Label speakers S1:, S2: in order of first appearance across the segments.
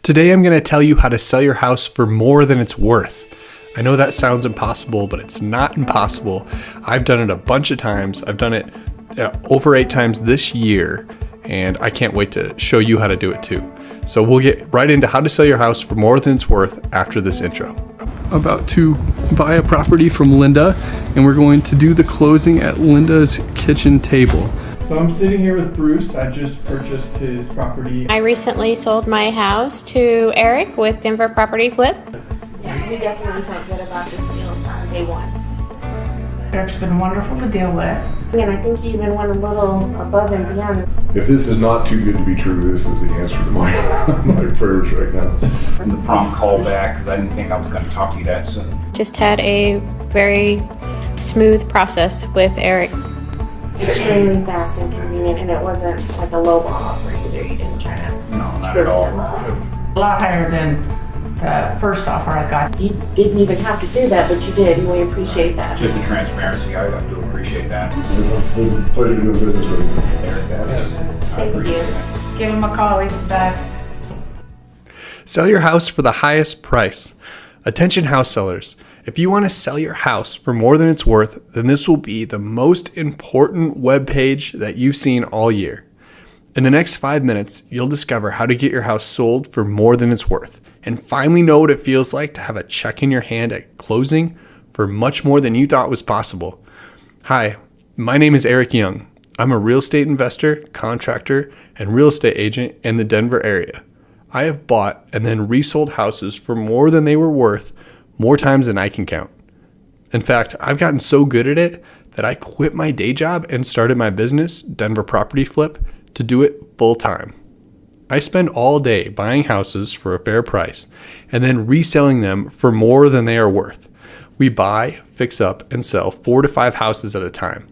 S1: Today I'm going to tell you how to sell your house for more than it's worth. I know that sounds impossible, but it's not impossible. I've done it a bunch of times. I've done it over 8 times this year, and I can't wait to show you how to do it too. So we'll get right into how to sell your house for more than it's worth after this intro. About to buy a property from Linda, and we're going to do the closing at Linda's kitchen table. So I'm sitting here with Bruce. I just purchased his property.
S2: I recently sold my house to Eric with Denver Property Flip.
S3: Yes, we definitely felt good about this deal on day one.
S4: Eric's been wonderful to deal with.
S3: And I think you even went a little above and beyond.
S5: If this is not too good to be true, this is the answer to my my prayers right now.
S6: And the prompt call back because I didn't think I was going to talk to you that soon.
S2: Just had a very smooth process with Eric.
S3: Extremely fast and convenient, and it wasn't like a low ball offer either. You didn't try to
S6: No, not
S3: screw
S6: at all.
S3: them up.
S4: A lot higher than the first offer I got.
S3: You didn't even have to do that, but you did, and we appreciate that.
S6: Just the transparency, I do appreciate that.
S5: It was a pleasure doing business with you.
S6: Eric, that's, I
S3: Thank
S6: appreciate
S3: you.
S6: it.
S4: Give him a call, he's the best.
S1: Sell your house for the highest price. Attention house sellers. If you want to sell your house for more than it's worth, then this will be the most important web page that you've seen all year. In the next 5 minutes, you'll discover how to get your house sold for more than it's worth and finally know what it feels like to have a check in your hand at closing for much more than you thought was possible. Hi, my name is Eric Young. I'm a real estate investor, contractor, and real estate agent in the Denver area. I have bought and then resold houses for more than they were worth more times than I can count. In fact, I've gotten so good at it that I quit my day job and started my business, Denver Property Flip, to do it full time. I spend all day buying houses for a fair price and then reselling them for more than they are worth. We buy, fix up, and sell 4 to 5 houses at a time.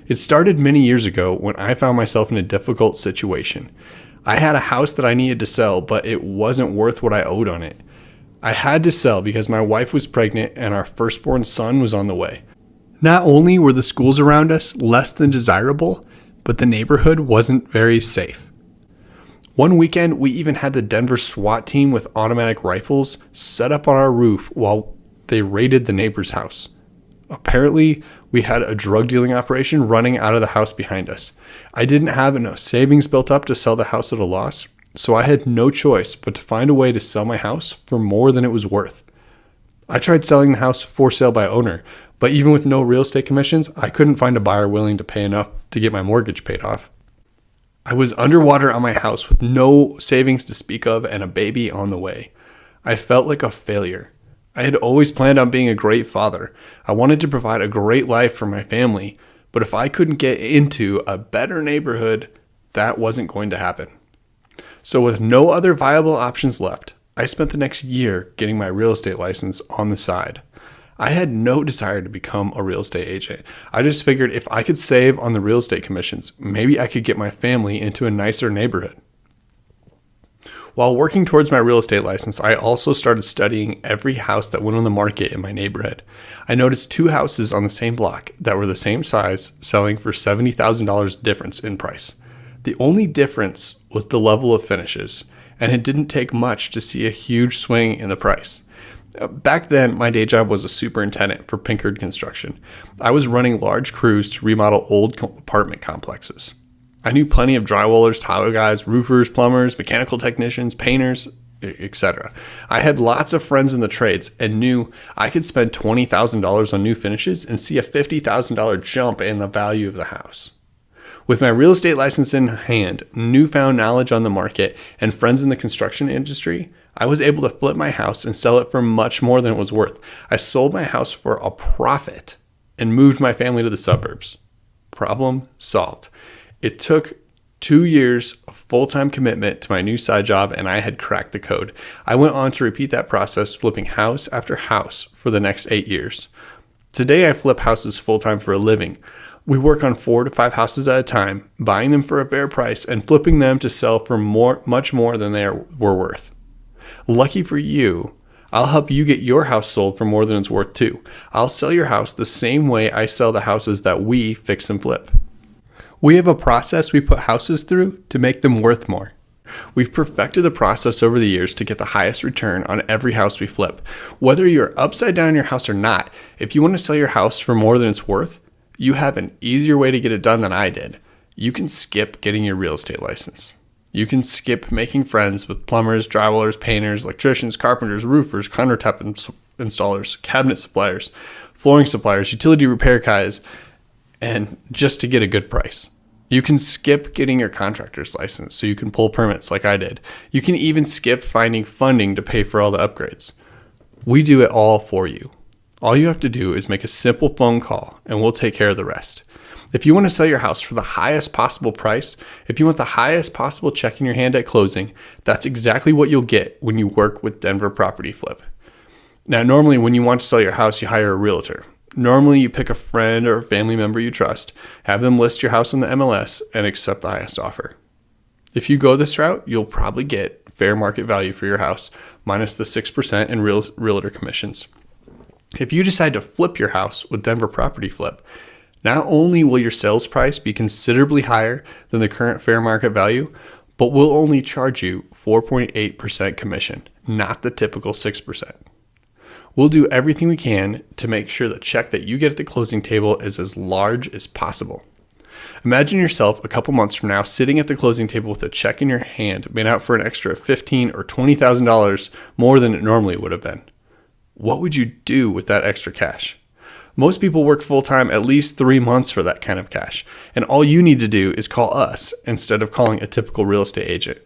S1: It started many years ago when I found myself in a difficult situation. I had a house that I needed to sell, but it wasn't worth what I owed on it. I had to sell because my wife was pregnant and our firstborn son was on the way. Not only were the schools around us less than desirable, but the neighborhood wasn't very safe. One weekend, we even had the Denver SWAT team with automatic rifles set up on our roof while they raided the neighbor's house. Apparently, we had a drug dealing operation running out of the house behind us. I didn't have enough savings built up to sell the house at a loss, so I had no choice but to find a way to sell my house for more than it was worth. I tried selling the house for sale by owner, but even with no real estate commissions, I couldn't find a buyer willing to pay enough to get my mortgage paid off. I was underwater on my house with no savings to speak of and a baby on the way. I felt like a failure. I had always planned on being a great father. I wanted to provide a great life for my family, but if I couldn't get into a better neighborhood, that wasn't going to happen. So with no other viable options left, I spent the next year getting my real estate license on the side. I had no desire to become a real estate agent. I just figured if I could save on the real estate commissions, maybe I could get my family into a nicer neighborhood. While working towards my real estate license, I also started studying every house that went on the market in my neighborhood. I noticed 2 houses on the same block that were the same size, selling for $70,000 difference in price. The only difference was the level of finishes, and it didn't take much to see a huge swing in the price. Back then, my day job was a superintendent for Pinkard Construction. I was running large crews to remodel old apartment complexes. I knew plenty of drywallers, tile guys, roofers, plumbers, mechanical technicians, painters, etc. I had lots of friends in the trades and knew I could spend $20,000 on new finishes and see a $50,000 jump in the value of the house. With my real estate license in hand, newfound knowledge on the market, and friends in the construction industry, I was able to flip my house and sell it for much more than it was worth. I sold my house for a profit and moved my family to the suburbs. Problem solved. It took 2 years of full-time commitment to my new side job, and I had cracked the code. I went on to repeat that process, flipping house after house for the next 8 years. Today, I flip houses full-time for a living. We work on 4 to 5 houses at a time, buying them for a fair price and flipping them to sell for much more than they were worth. Lucky for you, I'll help you get your house sold for more than it's worth too. I'll sell your house the same way I sell the houses that we fix and flip. We have a process we put houses through to make them worth more. We've perfected the process over the years to get the highest return on every house we flip. Whether you're upside down in your house or not, if you want to sell your house for more than it's worth, you have an easier way to get it done than I did. You can skip getting your real estate license. You can skip making friends with plumbers, drywallers, painters, electricians, carpenters, roofers, countertop installers, cabinet suppliers, flooring suppliers, utility repair guys, and just to get a good price. You can skip getting your contractor's license so you can pull permits like I did. You can even skip finding funding to pay for all the upgrades. We do it all for you. All you have to do is make a simple phone call and we'll take care of the rest. If you want to sell your house for the highest possible price, if you want the highest possible check in your hand at closing, that's exactly what you'll get when you work with Denver Property Flip. Now, normally when you want to sell your house, you hire a realtor. Normally you pick a friend or a family member you trust, have them list your house on the MLS, and accept the highest offer. If you go this route, you'll probably get fair market value for your house, minus the 6% in realtor commissions. If you decide to flip your house with Denver Property Flip, not only will your sales price be considerably higher than the current fair market value, but we'll only charge you 4.8% commission, not the typical 6%. We'll do everything we can to make sure the check that you get at the closing table is as large as possible. Imagine yourself a couple months from now sitting at the closing table with a check in your hand made out for an extra $15,000 or $20,000 more than it normally would have been. What would you do with that extra cash? Most people work full-time at least 3 months for that kind of cash, and all you need to do is call us instead of calling a typical real estate agent.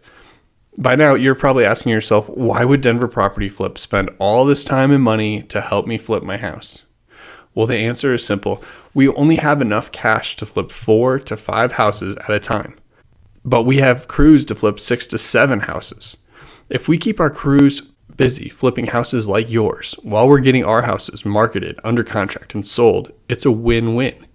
S1: By now, you're probably asking yourself, why would Denver Property Flip spend all this time and money to help me flip my house? Well, the answer is simple. We only have enough cash to flip 4 to 5 houses at a time, but we have crews to flip 6 to 7 houses. If we keep our crews busy flipping houses like yours while we're getting our houses marketed, under contract, and sold, it's a win-win.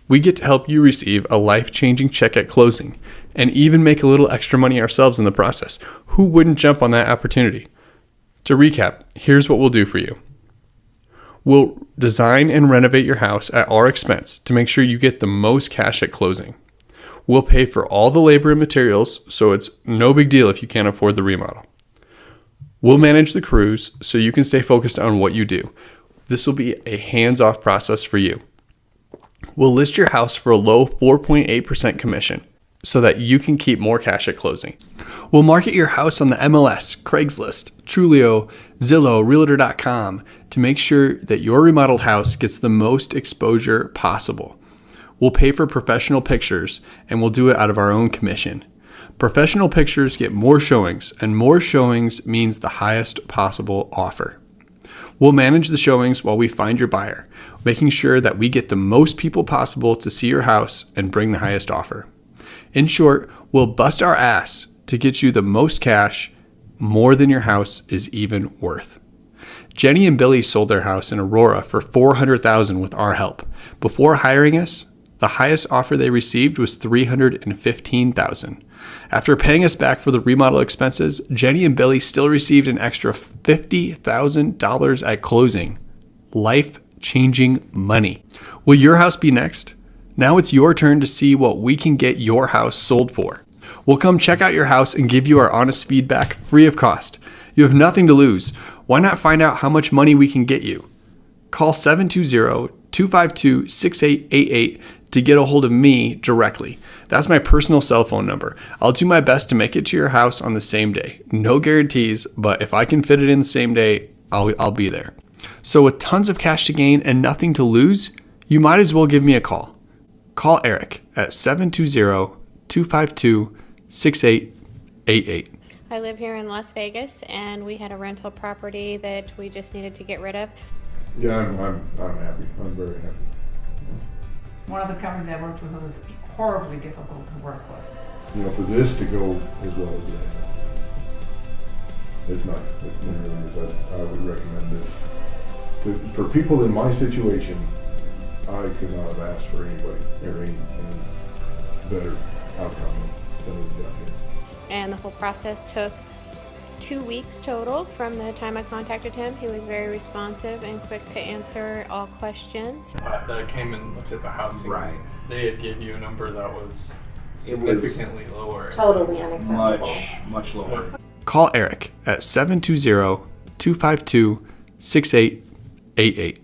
S1: We get to help you receive a life-changing check at closing and even make a little extra money ourselves in the process. Who wouldn't jump on that opportunity? To recap, here's what we'll do for you. We'll design and renovate your house at our expense to make sure you get the most cash at closing. We'll pay for all the labor and materials, so it's no big deal if you can't afford the remodel. We'll manage the crews so you can stay focused on what you do. This will be a hands-off process for you. We'll list your house for a low 4.8% commission so that you can keep more cash at closing. We'll market your house on the MLS, Craigslist, Trulia, Zillow, Realtor.com to make sure that your remodeled house gets the most exposure possible. We'll pay for professional pictures and we'll do it out of our own commission. Professional pictures get more showings, and more showings means the highest possible offer. We'll manage the showings while we find your buyer, making sure that we get the most people possible to see your house and bring the highest offer. In short, we'll bust our ass to get you the most cash, more than your house is even worth. Jenny and Billy sold their house in Aurora for $400,000 with our help. Before hiring us, the highest offer they received was $315,000. After paying us back for the remodel expenses, Jenny and Billy still received an extra $50,000 at closing. Life-changing money. Will your house be next? Now it's your turn to see what we can get your house sold for. We'll come check out your house and give you our honest feedback free of cost. You have nothing to lose. Why not find out how much money we can get you? Call 720-252-6888 to get a hold of me directly. That's my personal cell phone number. I'll do my best to make it to your house on the same day. No guarantees, but if I can fit it in the same day, I'll be there. So with tons of cash to gain and nothing to lose, you might as well give me a call. Call Eric at 720-252-6888.
S2: I live here in Las Vegas, and we had a rental property that we just needed to get rid of.
S5: Yeah, I'm happy. I'm very happy.
S4: One of the companies I worked with was horribly difficult to work with.
S5: You know, for this to go as well as it has, it's nice. It's been really nice. I would recommend this. For people in my situation, I could not have asked for anybody or any better outcome than we've got here.
S2: And the whole process took 2 weeks total from the time I contacted him. He was very responsive and quick to answer all questions.
S1: That came and looked at the house.
S6: Right.
S1: They had gave you a number that was
S6: It was
S7: Significantly lower.
S3: Totally unacceptable.
S6: much lower.
S1: Call Eric at 720-252-6888.